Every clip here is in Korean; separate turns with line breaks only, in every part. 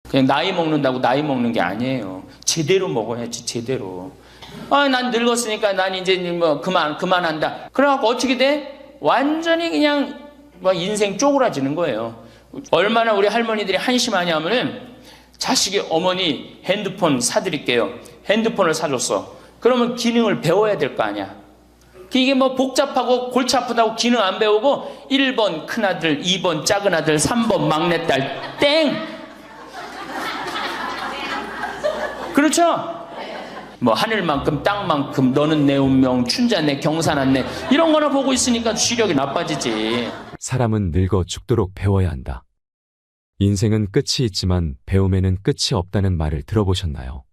그냥 나이 먹는다고 나이 먹는 게 아니에요. 제대로 먹어야지, 제대로. 난 늙었으니까 난 이제 뭐 그만한다. 그래갖고 어떻게 돼? 완전히 그냥 뭐 인생 쪼그라지는 거예요. 얼마나 우리 할머니들이 한심하냐면은 자식이 어머니 핸드폰 사드릴게요. 핸드폰을 사줬어. 그러면 기능을 배워야 될 거 아니야. 이게 뭐 복잡하고 골치 아프다고 기능 안 배우고 1번 큰아들, 2번 작은아들, 3번 막내딸 땡! 그렇죠? 뭐 하늘만큼 땅만큼 너는 내 운명 춘자네 경사났네 이런 거나 보고 있으니까 시력이 나빠지지.
사람은 늙어 죽도록 배워야 한다. 인생은 끝이 있지만 배움에는 끝이 없다는 말을 들어보셨나요?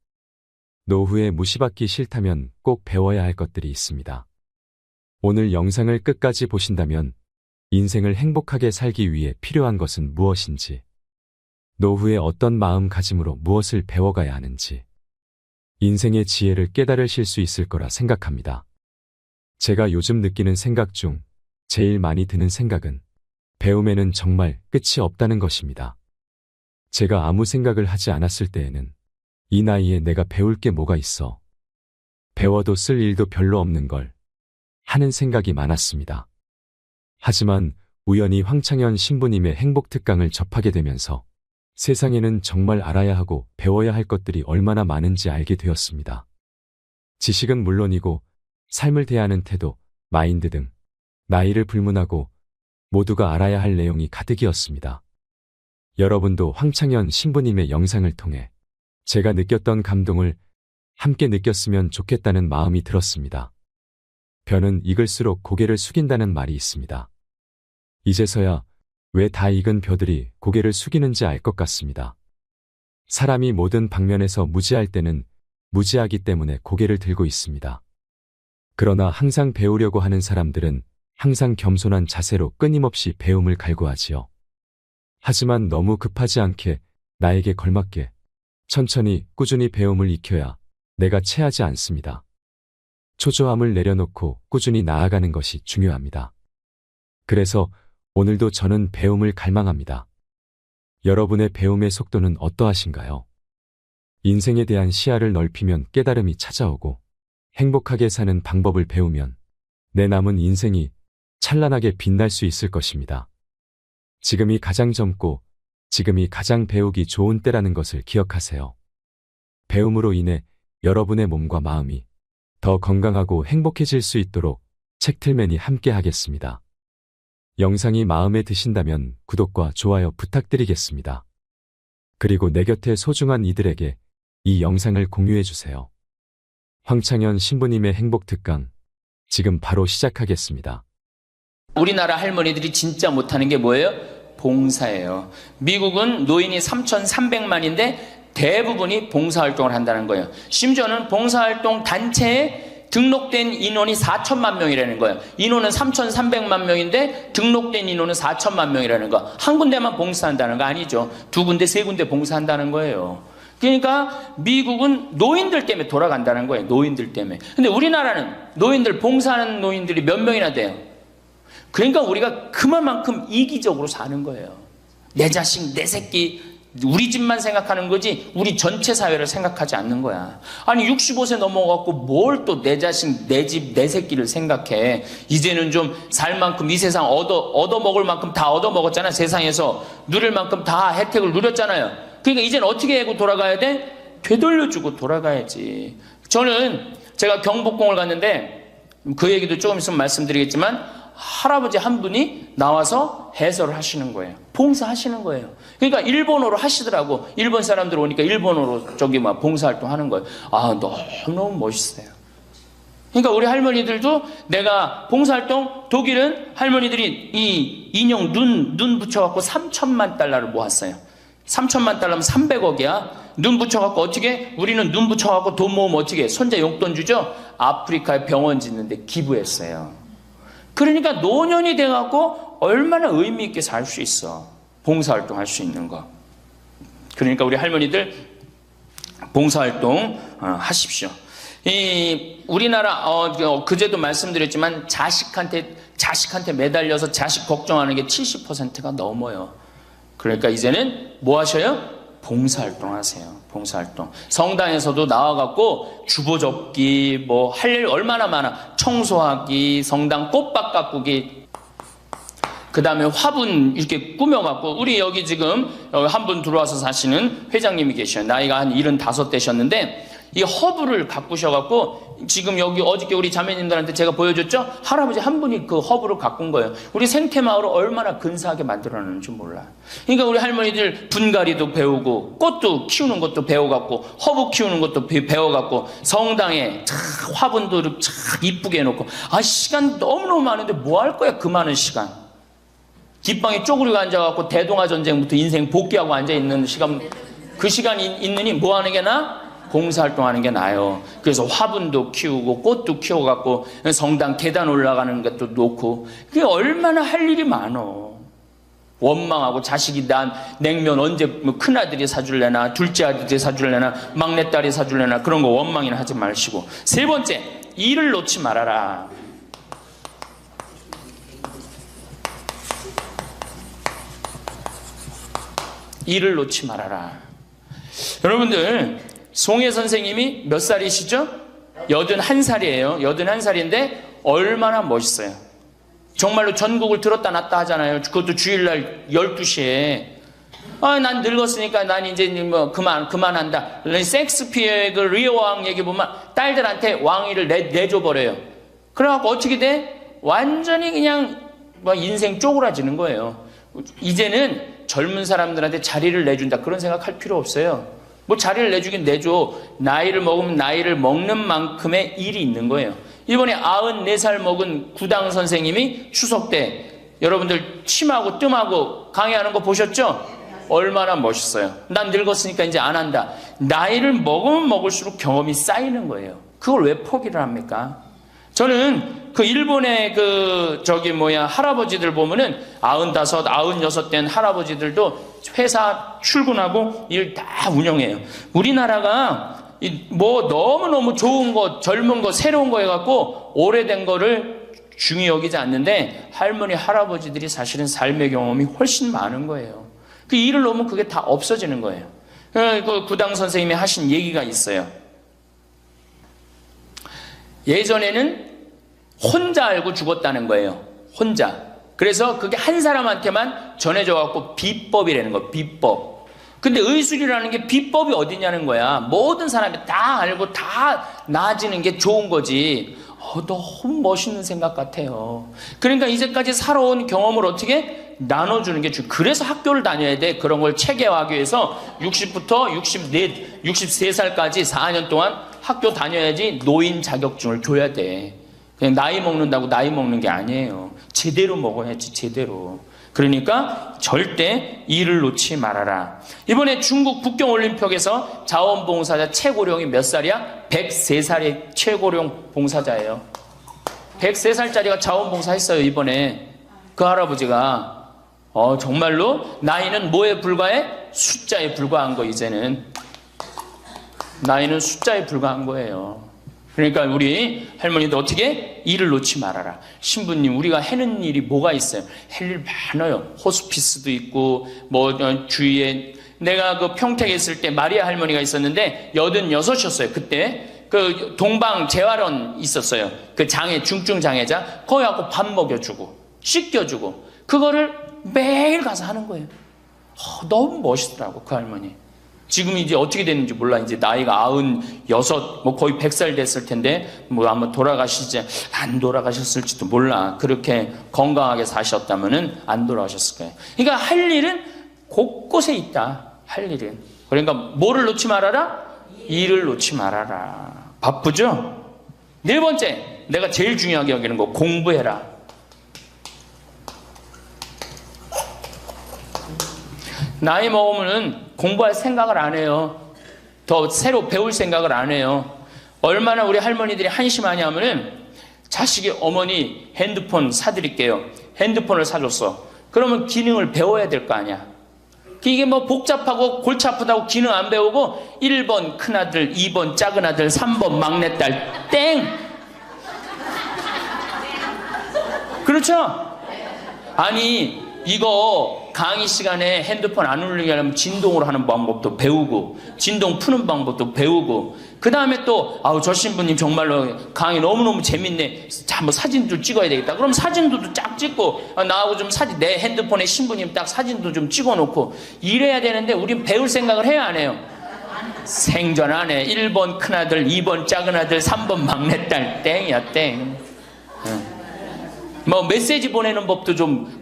노후에 무시받기 싫다면 꼭 배워야 할 것들이 있습니다. 오늘 영상을 끝까지 보신다면 인생을 행복하게 살기 위해 필요한 것은 무엇인지, 노후에 어떤 마음가짐으로 무엇을 배워가야 하는지, 인생의 지혜를 깨달으실 수 있을 거라 생각합니다. 제가 요즘 느끼는 생각 중 제일 많이 드는 생각은 배움에는 정말 끝이 없다는 것입니다. 제가 아무 생각을 하지 않았을 때에는 이 나이에 내가 배울 게 뭐가 있어? 배워도 쓸 일도 별로 없는 걸 하는 생각이 많았습니다. 하지만 우연히 황창현 신부님의 행복특강을 접하게 되면서 세상에는 정말 알아야 하고 배워야 할 것들이 얼마나 많은지 알게 되었습니다. 지식은 물론이고 삶을 대하는 태도, 마인드 등 나이를 불문하고 모두가 알아야 할 내용이 가득이었습니다. 여러분도 황창현 신부님의 영상을 통해 제가 느꼈던 감동을 함께 느꼈으면 좋겠다는 마음이 들었습니다. 벼는 익을수록 고개를 숙인다는 말이 있습니다. 이제서야 왜 다 익은 벼들이 고개를 숙이는지 알 것 같습니다. 사람이 모든 방면에서 무지할 때는 무지하기 때문에 고개를 들고 있습니다. 그러나 항상 배우려고 하는 사람들은 항상 겸손한 자세로 끊임없이 배움을 갈구하지요. 하지만 너무 급하지 않게 나에게 걸맞게 천천히 꾸준히 배움을 익혀야 내가 체하지 않습니다. 초조함을 내려놓고 꾸준히 나아가는 것이 중요합니다. 그래서 오늘도 저는 배움을 갈망합니다. 여러분의 배움의 속도는 어떠하신가요? 인생에 대한 시야를 넓히면 깨달음이 찾아오고 행복하게 사는 방법을 배우면 내 남은 인생이 찬란하게 빛날 수 있을 것입니다. 지금이 가장 젊고 지금이 가장 배우기 좋은 때라는 것을 기억하세요. 배움으로 인해 여러분의 몸과 마음이 더 건강하고 행복해질 수 있도록 책틀맨이 함께 하겠습니다. 영상이 마음에 드신다면 구독과 좋아요 부탁드리겠습니다. 그리고 내 곁에 소중한 이들에게 이 영상을 공유해주세요. 황창현 신부님의 행복특강 지금 바로 시작하겠습니다.
우리나라 할머니들이 진짜 못하는 게 뭐예요? 봉사예요. 미국은 노인이 3,300만인데 대부분이 봉사활동을 한다는 거예요. 심지어는 봉사활동 단체에 등록된 인원이 4천만 명이라는 거예요. 인원은 3,300만 명인데 등록된 인원은 4천만 명이라는 거. 한 군데만 봉사한다는 거 아니죠. 두 군데, 세 군데 봉사한다는 거예요. 그러니까 미국은 노인들 때문에 돌아간다는 거예요. 노인들 때문에. 근데 우리나라는 노인들, 봉사하는 노인들이 몇 명이나 돼요. 그러니까 우리가 그만큼 이기적으로 사는 거예요. 내 자식, 내 새끼, 우리 집만 생각하는 거지 우리 전체 사회를 생각하지 않는 거야. 아니 65세 넘어갖고 뭘 또 내 자식, 내 집, 내 새끼를 생각해. 이제는 좀 살 만큼 이 세상 얻어먹을 만큼 다 얻어먹었잖아. 세상에서 누릴 만큼 다 혜택을 누렸잖아요. 그러니까 이제는 어떻게 하고 돌아가야 돼? 되돌려주고 돌아가야지. 저는 제가 경복궁을 갔는데 그 얘기도 조금 있으면 말씀드리겠지만 할아버지 한 분이 나와서 해설을 하시는 거예요. 봉사하시는 거예요. 그러니까 일본어로 하시더라고. 일본 사람들 오니까 일본어로 막 봉사활동 하는 거예요. 너무 멋있어요. 그러니까 우리 할머니들도 내가 봉사활동, 독일은 할머니들이 이 인형 눈 붙여갖고 3천만 달러를 모았어요. 3천만 달러면 300억이야. 눈 붙여갖고 어떻게? 우리는 눈 붙여갖고 돈 모으면 어떻게? 손자 용돈 주죠? 아프리카에 병원 짓는데 기부했어요. 그러니까 노년이 돼갖고 얼마나 의미 있게 살 수 있어. 봉사활동 할 수 있는 거. 그러니까 우리 할머니들 봉사활동 하십시오. 우리나라 그제도 말씀드렸지만 자식한테 매달려서 자식 걱정하는 게 70%가 넘어요. 그러니까 이제는 뭐 하셔요? 봉사활동 하세요. 봉사활동. 성당에서도 나와갖고 주보 접기, 뭐 할 일 얼마나 많아. 청소하기, 성당 꽃밭 가꾸기, 그 다음에 화분 이렇게 꾸며갖고, 우리 여기 지금 한 분 들어와서 사시는 회장님이 계셔요. 나이가 한 75 되셨는데, 이 허브를 가꾸셔갖고, 지금 여기 어저께 우리 자매님들한테 제가 보여줬죠? 할아버지 한 분이 그 허브를 가꾼 거예요. 우리 생태마을을 얼마나 근사하게 만들어놨는지 몰라. 그러니까 우리 할머니들 분갈이도 배우고, 꽃도 키우는 것도 배워갖고, 허브 키우는 것도 배워갖고, 성당에 화분도 참 이쁘게 해놓고, 시간 너무너무 많은데 뭐 할 거야, 그 많은 시간. 깃방에 쪼그리고 앉아갖고 대동아 전쟁부터 인생 복귀하고 앉아있는 시간, 그 시간이 있느니 뭐 하는 게 나아? 봉사활동하는 게 나아요. 그래서 화분도 키우고 꽃도 키워갖고 성당 계단 올라가는 것도 놓고, 그게 얼마나 할 일이 많어. 원망하고 자식이 난 냉면 언제 뭐 큰아들이 사줄래나 둘째 아들이 사줄래나 막내딸이 사줄래나 그런 거 원망이나 하지 마시고. 세 번째, 일을 놓지 말아라. 일을 놓지 말아라. 여러분들, 송혜 선생님이 몇 살이시죠? 81살이에요. 81살인데 얼마나 멋있어요. 정말로 전국을 들었다 놨다 하잖아요. 그것도 주일날 12시에. 난 늙었으니까 난 이제 뭐 그만한다. 섹스피어의 그 리오 왕 얘기 보면 딸들한테 왕위를 내줘버려요. 그래갖고 어떻게 돼? 완전히 그냥 막 인생 쪼그라지는 거예요. 이제는 젊은 사람들한테 자리를 내준다, 그런 생각할 필요 없어요. 뭐 자리를 내주긴 내줘. 나이를 먹으면 나이를 먹는 만큼의 일이 있는 거예요. 이번에 94살 먹은 구당 선생님이 추석 때 여러분들 침하고 뜸하고 강의하는 거 보셨죠? 얼마나 멋있어요. 난 늙었으니까 이제 안 한다. 나이를 먹으면 먹을수록 경험이 쌓이는 거예요. 그걸 왜 포기를 합니까? 저는 그 일본의 할아버지들 보면은 95, 96 된 할아버지들도 회사 출근하고 일 다 운영해요. 우리나라가 뭐 너무너무 좋은 거, 젊은 거, 새로운 거 해갖고 오래된 거를 중히 여기지 않는데, 할머니, 할아버지들이 사실은 삶의 경험이 훨씬 많은 거예요. 그 일을 놓으면 그게 다 없어지는 거예요. 그 구당 선생님이 하신 얘기가 있어요. 예전에는 혼자 알고 죽었다는 거예요. 혼자. 그래서 그게 한 사람한테만 전해져갖고 비법이라는 거예요. 비법. 근데 의술이라는 게 비법이 어디냐는 거야. 모든 사람이 다 알고 다 나아지는 게 좋은 거지. 너무 멋있는 생각 같아요. 그러니까 이제까지 살아온 경험을 어떻게 나눠주는 게 중요해요. 그래서 학교를 다녀야 돼. 그런 걸 체계화하기 위해서 60부터 63살까지 4년 동안 학교 다녀야지 노인 자격증을 줘야 돼. 그냥 나이 먹는다고 나이 먹는 게 아니에요. 제대로 먹어야지, 제대로. 그러니까 절대 일을 놓지 말아라. 이번에 중국 북경올림픽에서 자원봉사자 최고령이 몇 살이야? 103살의 최고령 봉사자예요. 103살짜리가 자원봉사 했어요, 이번에. 그 할아버지가. 정말로 나이는 뭐에 불과해? 숫자에 불과한 거, 이제는. 나이는 숫자에 불과한 거예요. 그러니까 우리 할머니도 어떻게? 일을 놓지 말아라. 신부님, 우리가 해는 일이 뭐가 있어요? 할 일 많아요. 호스피스도 있고, 주위에. 내가 그 평택에 있을 때 마리아 할머니가 있었는데 86이었어요. 그때 그 동방 재활원 있었어요. 그 중증 장애자. 거기 가고 밥 먹여주고 씻겨주고 그거를 매일 가서 하는 거예요. 너무 멋있더라고, 그 할머니. 지금 이제 어떻게 됐는지 몰라. 이제 나이가 96, 거의 100살 됐을 텐데, 아마 안 돌아가셨을지도 몰라. 그렇게 건강하게 사셨다면은 안 돌아가셨을 거예요. 그러니까 할 일은 곳곳에 있다. 할 일은. 그러니까 뭐를 놓지 말아라? 일을 놓지 말아라. 바쁘죠? 네 번째, 내가 제일 중요하게 여기는 거, 공부해라. 나이 먹으면은 공부할 생각을 안 해요. 더 새로 배울 생각을 안 해요. 얼마나 우리 할머니들이 한심하냐 하면은 자식이 어머니 핸드폰 사드릴게요. 핸드폰을 사줬어. 그러면 기능을 배워야 될 거 아니야. 이게 복잡하고 골치 아프다고 기능 안 배우고 1번 큰아들, 2번 작은아들, 3번 막내딸 땡! 그렇죠? 아니 이거 강의 시간에 핸드폰 안 울리게 하려면 진동으로 하는 방법도 배우고, 진동 푸는 방법도 배우고, 그 다음에 또, 저 신부님 정말로 강의 너무너무 재밌네. 자, 한번 사진도 찍어야 되겠다. 그럼 사진도 쫙 찍고, 나하고 좀 내 핸드폰에 신부님 딱 사진도 좀 찍어 놓고, 이래야 되는데, 우린 배울 생각을 해야 안 해요? 생전 안 해. 1번 큰아들, 2번 작은아들, 3번 막내딸, 땡이야, 땡. 뭐 메시지 보내는 법도 좀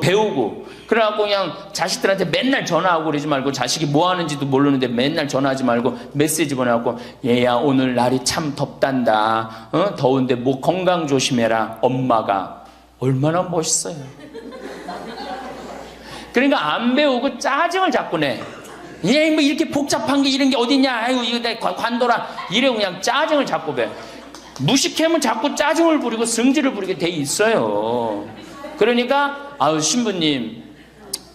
배우고, 그래갖고 그냥 자식들한테 맨날 전화하고 그러지 말고, 자식이 뭐 하는지도 모르는데 맨날 전화하지 말고 메시지 보내갖고, 얘야 오늘 날이 참 덥단다, 더운데 뭐 건강 조심해라. 엄마가 얼마나 멋있어요. 그러니까 안 배우고 짜증을 자꾸 내. 얘 뭐 이렇게 복잡한 게 이런 게 어딨냐, 아이고 이거 내 관둬라, 이래고 그냥 짜증을 자꾸 배. 무식하면 자꾸 짜증을 부리고 성질을 부리게 돼 있어요. 그러니까 신부님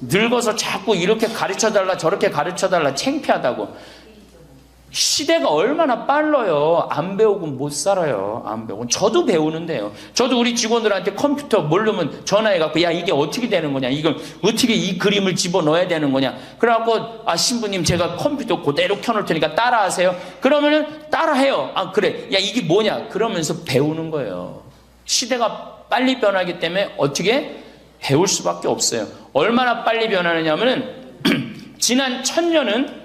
늙어서 자꾸 이렇게 가르쳐달라 저렇게 가르쳐달라 창피하다고. 시대가 얼마나 빨라요. 안 배우고 못 살아요. 안 배우고. 저도 배우는데요. 저도 우리 직원들한테 컴퓨터 모르면 전화해갖고, 야 이게 어떻게 되는 거냐, 이걸 어떻게 이 그림을 집어넣어야 되는 거냐. 그래갖고 신부님 제가 컴퓨터 그대로 켜놓을 테니까 따라하세요. 그러면은 따라해요. 그래, 야 이게 뭐냐, 그러면서 배우는 거예요. 시대가 빨리 변하기 때문에 어떻게 배울 수밖에 없어요. 얼마나 빨리 변하느냐면은 지난 1000년은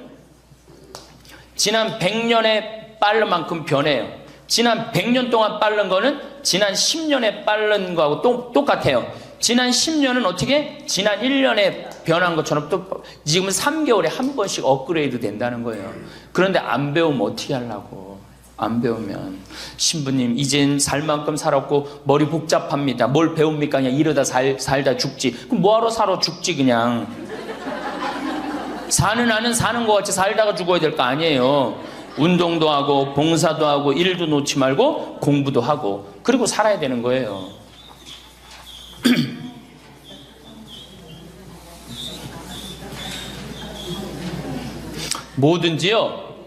지난 100년에 빠른 만큼 변해요. 지난 100년 동안 빠른 거는 지난 10년에 빠른 거하고 똑같아요. 지난 10년은 어떻게? 지난 1년에 변한 것처럼 또 지금은 3개월에 한 번씩 업그레이드 된다는 거예요. 그런데 안 배우면 어떻게 하려고. 안 배우면. 신부님 이젠 살 만큼 살았고 머리 복잡합니다. 뭘 배웁니까? 그냥 이러다 살다 죽지. 그럼 뭐하러 살아 죽지 그냥. 사는 아는 사는 것 같이 살다가 죽어야 될 거 아니에요. 운동도 하고 봉사도 하고 일도 놓지 말고 공부도 하고 그리고 살아야 되는 거예요. 뭐든지요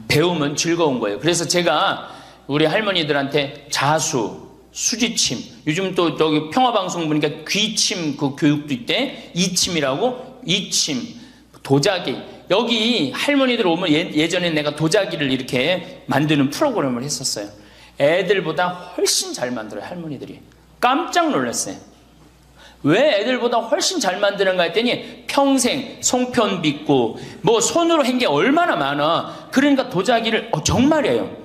배우면 즐거운 거예요. 그래서 제가 우리 할머니들한테 자수, 수지침, 요즘 또 저기 평화방송 보니까 귀침 그 교육도 있대. 이침이라고. 이침, 도자기. 여기 할머니들 오면 예전에 내가 도자기를 이렇게 만드는 프로그램을 했었어요. 애들보다 훨씬 잘 만들어요. 할머니들이. 깜짝 놀랐어요. 왜 애들보다 훨씬 잘 만드는가 했더니 평생 송편 빚고 뭐 손으로 한 게 얼마나 많아. 그러니까 도자기를 정말이에요.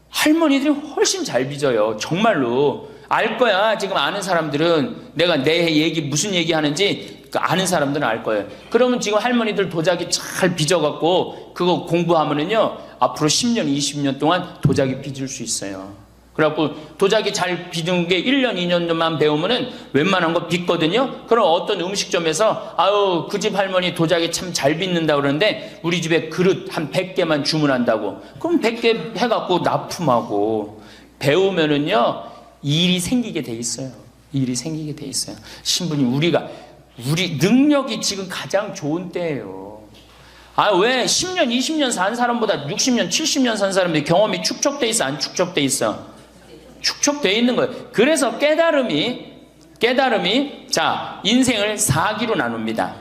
할머니들이 훨씬 잘 빚어요. 정말로. 알 거야. 지금 아는 사람들은 내가 내 얘기 무슨 얘기 하는지 아는 사람들은 알 거예요. 그러면 지금 할머니들 도자기 잘 빚어갖고 그거 공부하면은요 앞으로 10년 20년 동안 도자기 빚을 수 있어요. 그래갖고 도자기 잘 빚은 게 1년 2년만 배우면은 웬만한 거 빚거든요. 그럼 어떤 음식점에서 그 집 할머니 도자기 참 잘 빚는다 그러는데 우리 집에 그릇 한 100개만 주문한다고. 그럼 100개 해갖고 납품하고. 배우면은요 일이 생기게 돼 있어요. 일이 생기게 돼 있어요. 신부님 우리 능력이 지금 가장 좋은 때예요. 왜 10년 20년 산 사람보다 60년 70년 산 사람들이 경험이 축적돼 있어 안 축적돼 있어? 축적돼 있는 거예요. 그래서 깨달음이 자 인생을 4기로 나눕니다.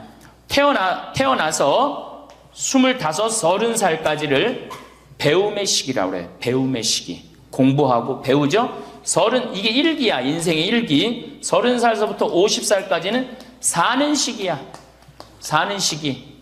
태어나서 25, 30살까지를 배움의 시기라고 그래요. 배움의 시기. 공부하고 배우죠. 이게 1기야. 인생의 1기. 30살서부터 50살까지는 사는 시기야. 사는 시기.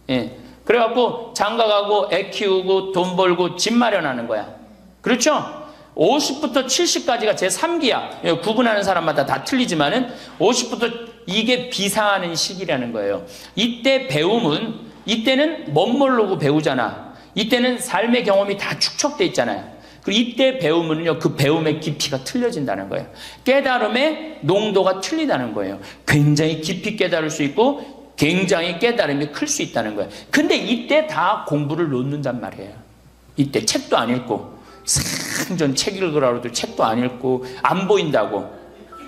예. 그래갖고 장가가고 애 키우고 돈 벌고 집 마련하는 거야. 그렇죠? 50부터 70까지가 제 3기야. 구분하는 사람마다 다 틀리지만은 50부터 이게 비상하는 시기라는 거예요. 이때는 멋 모르고 배우잖아. 이때는 삶의 경험이 다 축적돼 있잖아요. 그리고 이때 배우면요, 그 배움의 깊이가 틀려진다는 거예요. 깨달음의 농도가 틀리다는 거예요. 굉장히 깊이 깨달을 수 있고 굉장히 깨달음이 클 수 있다는 거예요. 근데 이때 다 공부를 놓는단 말이에요. 이때 책도 안 읽고 생전 책 읽으라고도 책도 안 읽고 안 보인다고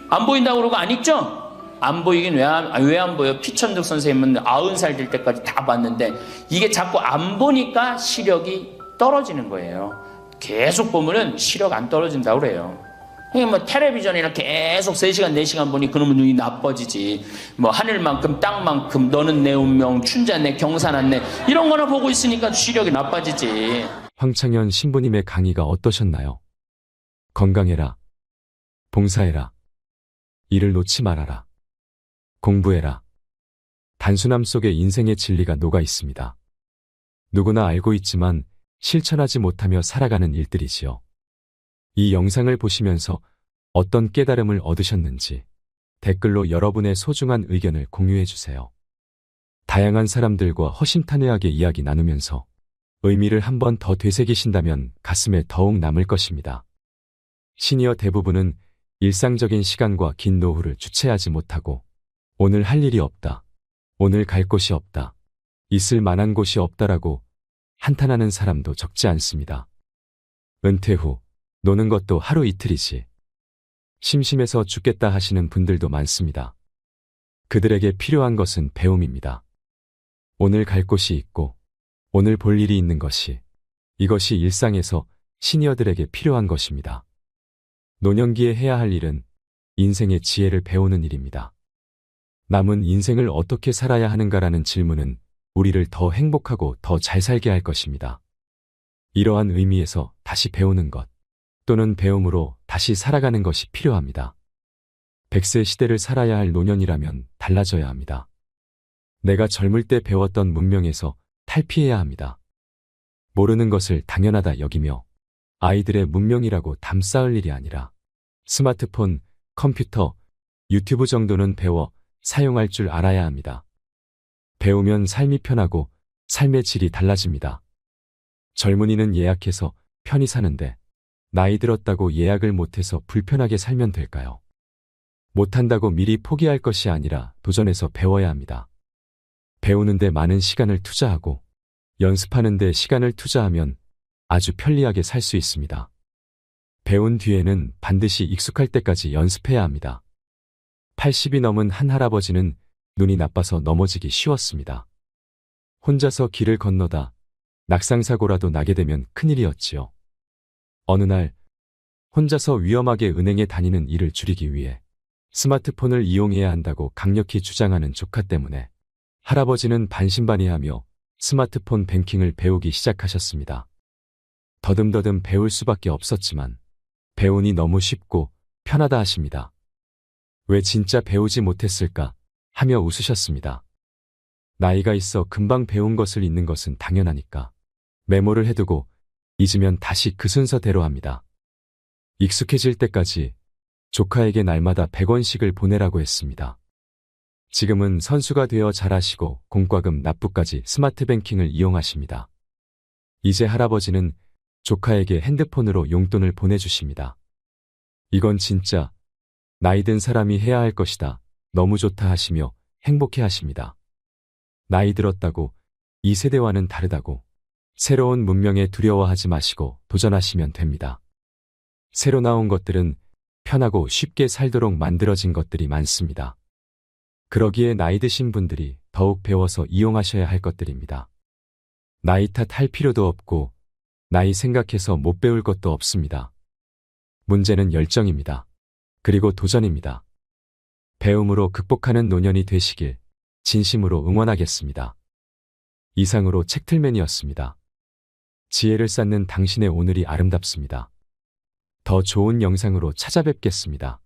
그러고 안 읽죠? 안 보이긴 왜 안 보여? 피천득 선생님은 90살 될 때까지 다 봤는데 이게 자꾸 안 보니까 시력이 떨어지는 거예요. 계속 보면은 시력 안 떨어진다고 그래요. 이게 뭐 텔레비전이나 계속 3시간, 4시간 보니 그러면 눈이 나빠지지. 뭐 하늘만큼 땅만큼 너는 내 운명, 춘자네, 경사났네 이런 거나 보고 있으니까 시력이 나빠지지.
황창현 신부님의 강의가 어떠셨나요? 건강해라. 봉사해라. 일을 놓지 말아라. 공부해라. 단순함 속에 인생의 진리가 녹아 있습니다. 누구나 알고 있지만 실천하지 못하며 살아가는 일들이지요. 이 영상을 보시면서 어떤 깨달음을 얻으셨는지 댓글로 여러분의 소중한 의견을 공유해 주세요. 다양한 사람들과 허심탄회하게 이야기 나누면서 의미를 한 번 더 되새기신다면 가슴에 더욱 남을 것입니다. 시니어 대부분은 일상적인 시간과 긴 노후를 주체하지 못하고 오늘 할 일이 없다. 오늘 갈 곳이 없다. 있을 만한 곳이 없다라고 한탄하는 사람도 적지 않습니다. 은퇴 후 노는 것도 하루 이틀이지. 심심해서 죽겠다 하시는 분들도 많습니다. 그들에게 필요한 것은 배움입니다. 오늘 갈 곳이 있고 오늘 볼 일이 있는 것이 이것이 일상에서 시니어들에게 필요한 것입니다. 노년기에 해야 할 일은 인생의 지혜를 배우는 일입니다. 남은 인생을 어떻게 살아야 하는가라는 질문은 우리를 더 행복하고 더 잘 살게 할 것입니다. 이러한 의미에서 다시 배우는 것 또는 배움으로 다시 살아가는 것이 필요합니다. 100세 시대를 살아야 할 노년이라면 달라져야 합니다. 내가 젊을 때 배웠던 문명에서 탈피해야 합니다. 모르는 것을 당연하다 여기며 아이들의 문명이라고 담쌓을 일이 아니라 스마트폰, 컴퓨터, 유튜브 정도는 배워 사용할 줄 알아야 합니다. 배우면 삶이 편하고 삶의 질이 달라집니다. 젊은이는 예약해서 편히 사는데 나이 들었다고 예약을 못해서 불편하게 살면 될까요? 못한다고 미리 포기할 것이 아니라 도전해서 배워야 합니다. 배우는데 많은 시간을 투자하고 연습하는데 시간을 투자하면 아주 편리하게 살 수 있습니다. 배운 뒤에는 반드시 익숙할 때까지 연습해야 합니다. 80이 넘은 한 할아버지는 눈이 나빠서 넘어지기 쉬웠습니다. 혼자서 길을 건너다 낙상사고라도 나게 되면 큰일이었지요. 어느 날 혼자서 위험하게 은행에 다니는 일을 줄이기 위해 스마트폰을 이용해야 한다고 강력히 주장하는 조카 때문에 할아버지는 반신반의하며 스마트폰 뱅킹을 배우기 시작하셨습니다. 더듬더듬 배울 수밖에 없었지만 배우니 너무 쉽고 편하다 하십니다. 왜 진짜 배우지 못했을까 하며 웃으셨습니다. 나이가 있어 금방 배운 것을 잊는 것은 당연하니까 메모를 해두고 잊으면 다시 그 순서대로 합니다. 익숙해질 때까지 조카에게 날마다 100원씩을 보내라고 했습니다. 지금은 선수가 되어 잘하시고 공과금 납부까지 스마트 뱅킹을 이용하십니다. 이제 할아버지는 조카에게 핸드폰으로 용돈을 보내주십니다. 이건 진짜 나이 든 사람이 해야 할 것이다. 너무 좋다 하시며 행복해 하십니다. 나이 들었다고 이 세대와는 다르다고 새로운 문명에 두려워하지 마시고 도전하시면 됩니다. 새로 나온 것들은 편하고 쉽게 살도록 만들어진 것들이 많습니다. 그러기에 나이 드신 분들이 더욱 배워서 이용하셔야 할 것들입니다. 나이 탓할 필요도 없고 나이 생각해서 못 배울 것도 없습니다. 문제는 열정입니다. 그리고 도전입니다. 배움으로 극복하는 노년이 되시길 진심으로 응원하겠습니다. 이상으로 책틀맨이었습니다. 지혜를 쌓는 당신의 오늘이 아름답습니다. 더 좋은 영상으로 찾아뵙겠습니다.